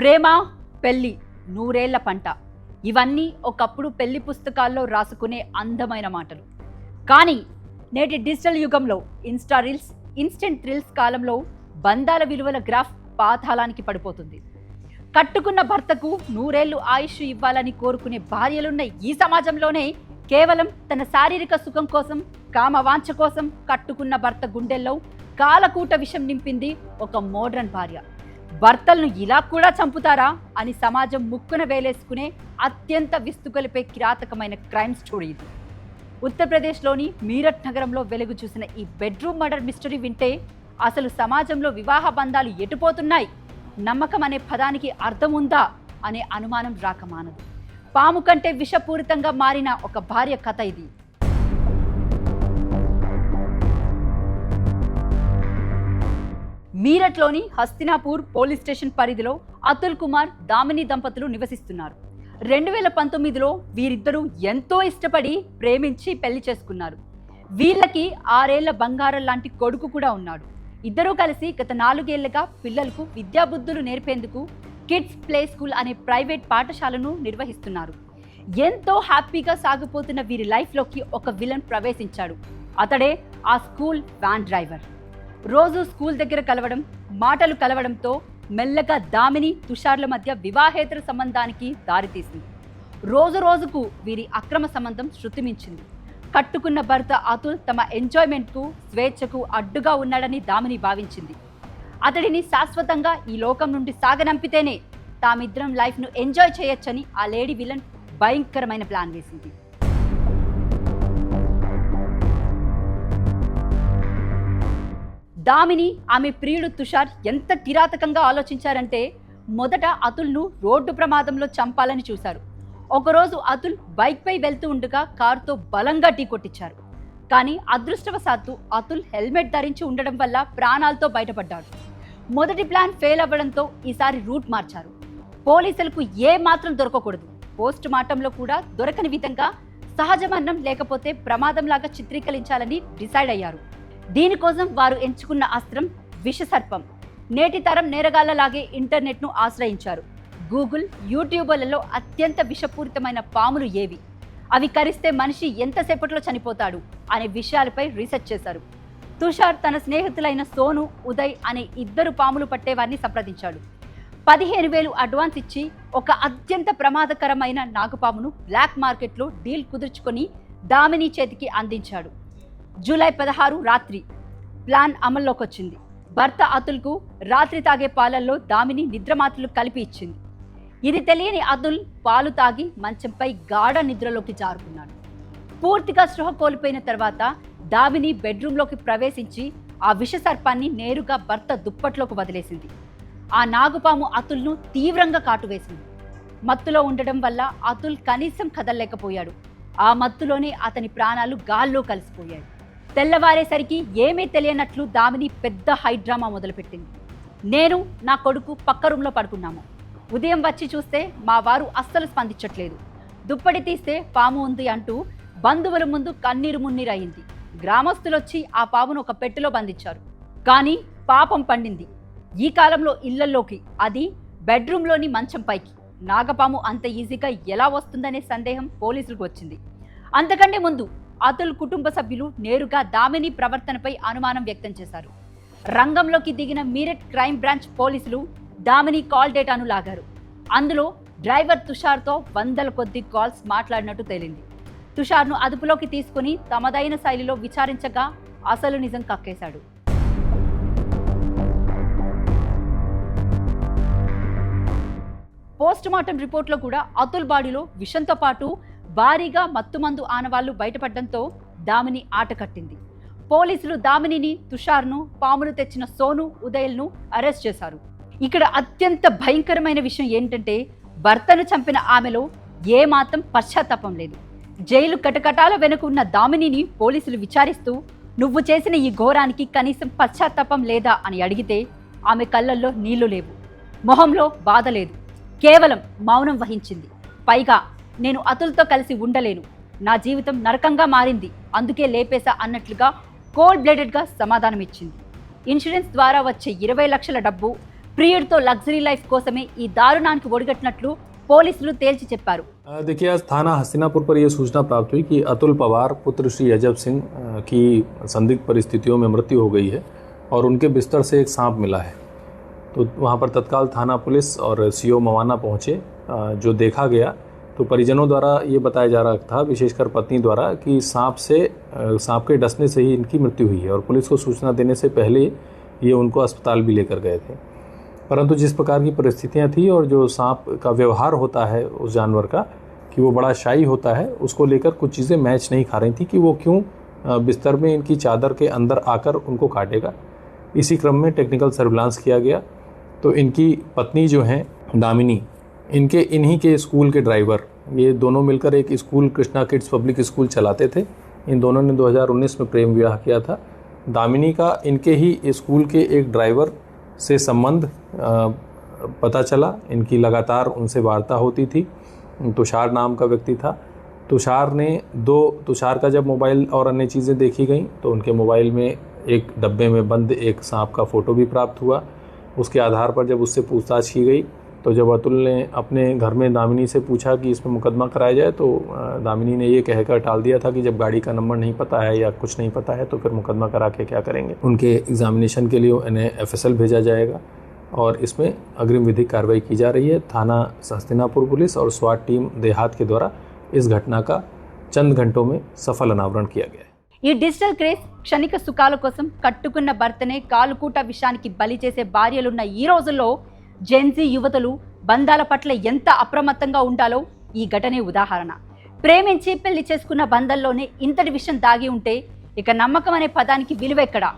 ప్రేమ, పెళ్లి, నూరేళ్ల పంట. ఇవన్నీ ఒకప్పుడు పెళ్లి పుస్తకాల్లో రాసుకునే అందమైన మాటలు. కానీ నేటి డిజిటల్ యుగంలో ఇన్స్టా రీల్స్, ఇన్స్టెంట్ థ్రిల్స్ కాలంలో బంధాల విలువల గ్రాఫ్ పాతాళానికి పడిపోతుంది. కట్టుకున్న భర్తకు నూరేళ్లు ఆయుష్ ఇవ్వాలని కోరుకునే భార్యలున్న ఈ సమాజంలోనే కేవలం తన శారీరక సుఖం కోసం, కామవాంఛ కోసం కట్టుకున్న భర్త గుండెల్లో కాలకూట విషం నింపింది ఒక మోడ్రన్ భార్య. భర్తలను ఇలా కూడా చంపుతారా అని సమాజం ముక్కున వేలేసుకునే అత్యంత విస్తుగొలిపే కిరాతకమైన క్రైమ్ స్టోరీ ఇది. ఉత్తరప్రదేశ్లోని మీరట్ నగరంలో వెలుగు చూసిన ఈ బెడ్రూమ్ మర్డర్ మిస్టరీ వింటే అసలు సమాజంలో వివాహ బంధాలు ఎటుపోతున్నాయి, నమ్మకం అనే పదానికి అర్థం ఉందా అనే అనుమానం రాక మానదు. పాము కంటే విషపూరితంగా మారిన ఒక భార్య కథ ఇది. మీరట్లోని హస్తినాపూర్ పోలీస్ స్టేషన్ పరిధిలో అతుల్ కుమార్, దామిని దంపతులు నివసిస్తున్నారు. 2019లో వీరిద్దరూ ఎంతో ఇష్టపడి ప్రేమించి పెళ్లి చేసుకున్నారు. వీళ్ళకి 6 ఏళ్ల బంగారం లాంటి కొడుకు కూడా ఉన్నాడు. ఇద్దరూ కలిసి గత 4 ఏళ్లుగా పిల్లలకు విద్యాబుద్ధులు నేర్పేందుకు కిడ్స్ ప్లే స్కూల్ అనే ప్రైవేట్ పాఠశాలను నిర్వహిస్తున్నారు. ఎంతో హ్యాపీగా సాగిపోతున్న వీరి లైఫ్లోకి ఒక విలన్ ప్రవేశించాడు. అతడే ఆ స్కూల్ వ్యాన్ డ్రైవర్. రోజు స్కూల్ దగ్గర కలవడం, మాటలు కలవడంతో మెల్లగా దామిని, తుషార్ల మధ్య వివాహేతర సంబంధానికి దారితీసింది. రోజు రోజుకు వీరి అక్రమ సంబంధం శృతిమించింది. కట్టుకున్న భర్త అతుల్ తమ ఎంజాయ్మెంట్కు, స్వేచ్ఛకు అడ్డుగా ఉన్నాడని దామిని భావించింది. అతడిని శాశ్వతంగా ఈ లోకం నుండి సాగనంపితేనే తామిద్దరం లైఫ్ను ఎంజాయ్ చేయొచ్చని ఆ లేడీ విలన్ భయంకరమైన ప్లాన్ వేసింది. దామిని, ఆమె ప్రియుడు తుషార్ ఎంత కిరాతకంగా ఆలోచించారంటే మొదట అతుల్ను రోడ్డు ప్రమాదంలో చంపాలని చూశారు. ఒకరోజు అతుల్ బైక్పై వెళ్తూ ఉండగా కారుతో బలంగా ఢీ కొట్టించారు. కానీ అదృష్టవశాత్తు అతుల్ హెల్మెట్ ధరించి ఉండడం వల్ల ప్రాణాలతో బయటపడ్డాడు. మొదటి ప్లాన్ ఫెయిల్ అవ్వడంతో ఈసారి రూట్ మార్చారు. పోలీసులకు ఏ మాత్రం దొరకకూడదు, పోస్ట్ మార్టంలో కూడా దొరకని విధంగా సహజ మరణం లేకపోతే ప్రమాదంలాగా చిత్రీకరించాలని డిసైడ్ అయ్యారు. దీనికోసం వారు ఎంచుకున్న అస్త్రం విషసర్పం. నేటి తరం నేరగాళ్లలాగే ఇంటర్నెట్ను ఆశ్రయించారు. గూగుల్, యూట్యూబ్లలో అత్యంత విషపూరితమైన పాములు ఏవి, అవి కరిస్తే మనిషి ఎంతసేపట్లో చనిపోతాడు అనే విషయాలపై రీసెర్చ్ చేశారు. తుషార్ తన స్నేహితులైన సోను, ఉదయ్ అనే 2 పాములు పట్టేవారిని సంప్రదించాడు. 15,000 అడ్వాన్స్ ఇచ్చి ఒక అత్యంత ప్రమాదకరమైన నాగుపామును బ్లాక్ మార్కెట్లో డీల్ కుదుర్చుకొని దామిని చేతికి అందించాడు. జూలై 16 రాత్రి ప్లాన్ అమల్లోకి వచ్చింది. భర్త అతుల్కు రాత్రి తాగే పాలల్లో దామిని నిద్రమాత్రలు కలిపి ఇచ్చింది. ఇది తెలియని అతుల్ పాలు తాగి మంచంపై గాఢ నిద్రలోకి జారుకున్నాడు. పూర్తిగా స్పృహ కోల్పోయిన తర్వాత దామిని బెడ్రూమ్లోకి ప్రవేశించి ఆ విషసర్పాన్ని నేరుగా భర్త దుప్పట్లోకి వదిలేసింది. ఆ నాగుపాము అతుల్ను తీవ్రంగా కాటువేసింది. మత్తులో ఉండడం వల్ల అతుల్ కనీసం కదలలేకపోయాడు. ఆ మత్తులోనే అతని ప్రాణాలు గాల్లో కలిసిపోయాయి. తెల్లవారేసరికి ఏమీ తెలియనట్లు దామిని పెద్ద హైడ్రామా మొదలుపెట్టింది. నేను, నా కొడుకు పక్క రూమ్లో పడుకున్నాము. ఉదయం వచ్చి చూస్తే మా వారు అస్సలు స్పందించట్లేదు. దుప్పటి తీస్తే పాము ఉంది అంటూ బంధువుల ముందు కన్నీరు మున్నీరయింది. గ్రామస్తులొచ్చి ఆ పామును ఒక పెట్టెలో బంధించారు. కానీ పాపం పండింది. ఈ కాలంలో ఇళ్లల్లోకి, అది బెడ్రూమ్లోని మంచం పైకి నాగపాము అంత ఈజీగా ఎలా వస్తుందనే సందేహం పోలీసులకు వచ్చింది. అంతకంటే ముందు అతుల్ కుటుంబ సభ్యులు నేరుగా దామిని ప్రవర్తనపై అనుమానం వ్యక్తం చేశారు. రంగంలోకి దిగిన మీరట్ క్రైమ్ బ్రాంచ్ పోలీసులు దామిని కాల్ డేటాను లాగారు. అందులో డ్రైవర్ తుషార్తో 100ల కొద్ది కాల్స్ మాట్లాడినట్టు తేలింది. తుషార్ను అదుపులోకి తీసుకుని తమదైన శైలిలో విచారించగా అసలు నిజం కక్కేశాడు. పోస్ట్ మార్టం రిపోర్ట్లో కూడా అతుల్ బాడీలో విషంతో పాటు భారీగా మత్తుమందు ఆనవాళ్లు బయటపడడంతో దామిని ఆట కట్టింది. పోలీసులు దామినిని, తుషార్ను, పాములు తెచ్చిన సోను, ఉదయ్ను అరెస్ట్ చేశారు. ఇక్కడ అత్యంత భయంకరమైన విషయం ఏంటంటే భర్తను చంపిన ఆమెలో ఏమాత్రం పశ్చాత్తాపం లేదు. జైలు కటకటాల వెనుక ఉన్న దామినిని పోలీసులు విచారిస్తూ నువ్వు చేసిన ఈ ఘోరానికి కనీసం పశ్చాత్తాపం లేదా అని అడిగితే ఆమె కళ్ళల్లో నీళ్లు లేవు, మొహంలో బాధ లేదు, కేవలం మౌనం వహించింది. పైగా నేను అతుల్తో కలిసి ఉండలేను, నా జీవితం నరకంగా మారింది, అందుకే లేపేశా అన్నట్లుగా కోల్డ్ బ్లడెడ్గా సమాధానం ఇచ్చింది. ఇన్సూరెన్స్ ద్వారా వచ్చే 20 లక్షల డబ్బు, ప్రియుడితో లగ్జరీ లైఫ్ కోసమే ఈ దారుణానికి ఒడిగట్టినట్లు పోలీసులు తేల్చి చెప్పారు. देखिए, आज थाना हस्तिनापुर पर यह सूचना प्राप्त हुई कि अतुल पवार पुत्र श्री अजब सिंह की संदिग्ध परिस्थितियों में मृत्यु हो गई है और उनके बिस्तर से एक सांप मिला है। तो वहां पर तत्काल थाना पुलिस और सीओ मवाना पहुंचे। जो देखा गया तो परिजनों द्वारा ये बताया जा रहा था, विशेषकर पत्नी द्वारा, कि सांप के डसने से ही इनकी मृत्यु हुई है और पुलिस को सूचना देने से पहले ये उनको अस्पताल भी लेकर गए थे। परंतु जिस प्रकार की परिस्थितियां थी और जो सांप का व्यवहार होता है उस जानवर का, कि वो बड़ा शाई होता है, उसको लेकर कुछ चीज़ें मैच नहीं खा रही थी कि वो क्यों बिस्तर में इनकी चादर के अंदर आकर उनको काटेगा। इसी क्रम में टेक्निकल सर्विलांस किया गया तो इनकी पत्नी जो हैं दामिनी, इन्हीं के स्कूल के ड्राइवर, ये दोनों मिलकर एक school Krishna kids public school चलाते थे। इन दोनों ने 2019 में प्रेम विवाह किया था। दामिनी का इनके ही स्कूल के एक ड्राइवर से संबंध पता चला। इनकी लगातार उनसे वार्ता होती थी। तुषार नाम का व्यक्ति था। तुषार का जब मोबाइल और अन्य चीज़ें देखी गई तो उनके मोबाइल में एक डब्बे में बंद एक सांप का फ़ोटो भी प्राप्त हुआ। उसके आधार पर जब उससे पूछताछ की गई तो जब अतुल ने अपने घर में दामिनी से पूछा कि इसमें मुकदमा कराया जाए तो दामिनी ने ये कहकर टाल दिया था कि जब गाड़ी का नंबर नहीं पता है या कुछ नहीं पता है तो फिर मुकदमा करा के क्या करेंगे। उनके एग्जामिनेशन के लिए इन्हें FSL भेजा जाएगा और इसमें अग्रिम विधिक कार्रवाई की जा रही है। थाना हस्तिनापुर पुलिस और स्वाट टीम देहात के द्वारा इस घटना का चंद घंटों में सफल अनावरण किया गया है। ఈ డిజిటల్ క్రేజ్ క్షణిక సుఖాల కోసం కట్టుకున్న భర్తనే కాలుకూట విషానికి బలి చేసే భార్యలున్న ఈ రోజుల్లో జెన్జీ యువతులు బంధాల పట్ల ఎంత అప్రమత్తంగా ఉండాలో ఈ ఘటనే ఉదాహరణ. ప్రేమించి పెళ్లి చేసుకున్న బంధంలోనే ఇంతటి విషయం దాగి ఉంటే ఇక నమ్మకం అనే పదానికి విలువెక్కడా?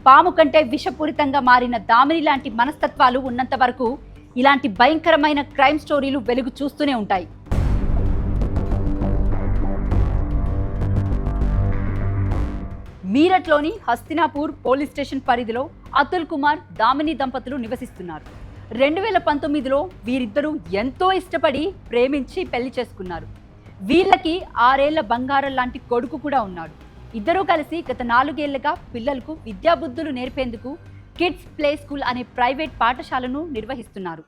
పాము కంటే విషపూరితంగా మారిన దామిని లాంటి మనస్తత్వాలు ఉన్నంత వరకు ఇలాంటి భయంకరమైన క్రైమ్ స్టోరీలు వెలుగు చూస్తూనే ఉంటాయి. మీరట్లోని హస్తినాపూర్ పోలీస్ స్టేషన్ పరిధిలో అతుల్ కుమార్ దామిని దంపతులు నివసిస్తున్నారు. 2019లో వీరిద్దరూ ఎంతో ఇష్టపడి ప్రేమించి పెళ్లి చేసుకున్నారు. వీళ్ళకి 6 ఏళ్ల బంగారం లాంటి కొడుకు కూడా ఉన్నాడు. ఇద్దరూ కలిసి గత 4 ఏళ్లుగా పిల్లలకు విద్యాబుద్ధులు నేర్పేందుకు కిడ్స్ ప్లే స్కూల్ అనే ప్రైవేట్ పాఠశాలను నిర్వహిస్తున్నారు.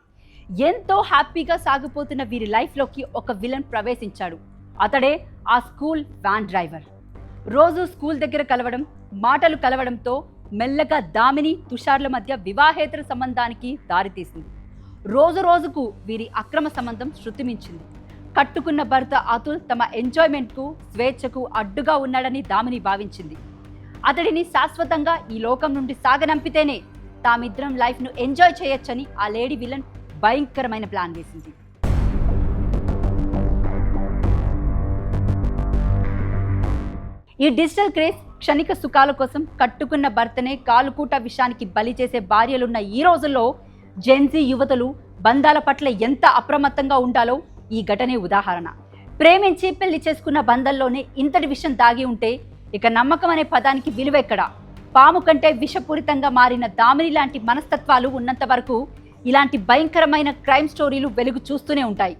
ఎంతో హ్యాపీగా సాగిపోతున్న వీరి లైఫ్లోకి ఒక విలన్ ప్రవేశించాడు. అతడే ఆ స్కూల్ వ్యాన్ డ్రైవర్. రోజు స్కూల్ దగ్గర కలవడం, మాటలు కలవడంతో మెల్లగా దామిని తుషార్ల మధ్య వివాహేతర సంబంధానికి దారితీసింది. రోజు రోజుకు వీరి అక్రమ సంబంధం శృతిమించింది. కట్టుకున్న భర్త అతుల్ తమ ఎంజాయ్మెంట్కు స్వేచ్ఛకు అడ్డుగా ఉన్నాడని దామిని భావించింది. అతడిని శాశ్వతంగా ఈ లోకం నుండి సాగనంపితేనే తామిద్దరం లైఫ్ను ఎంజాయ్ చేయొచ్చని ఆ లేడీ విలన్ భయంకరమైన ప్లాన్ వేసింది. ఈ డిజిటల్ క్రేజ్ క్షణిక సుఖాల కోసం కట్టుకున్న భర్తనే కాలుకూట విషానికి బలి చేసే భార్యలున్న ఈ రోజుల్లో జెన్జీ యువతులు బంధాల పట్ల ఎంత అప్రమత్తంగా ఉండాలో ఈ ఘటనే ఉదాహరణ. ప్రేమించి పెళ్లి చేసుకున్న బంధంలోనే ఇంతటి విషయం దాగి ఉంటే ఇక నమ్మకం అనే పదానికి విలువెక్కడా? పాము కంటే విషపూరితంగా మారిన దామిని లాంటి మనస్తత్వాలు ఉన్నంత వరకు ఇలాంటి భయంకరమైన క్రైమ్ స్టోరీలు వెలుగు చూస్తూనే ఉంటాయి.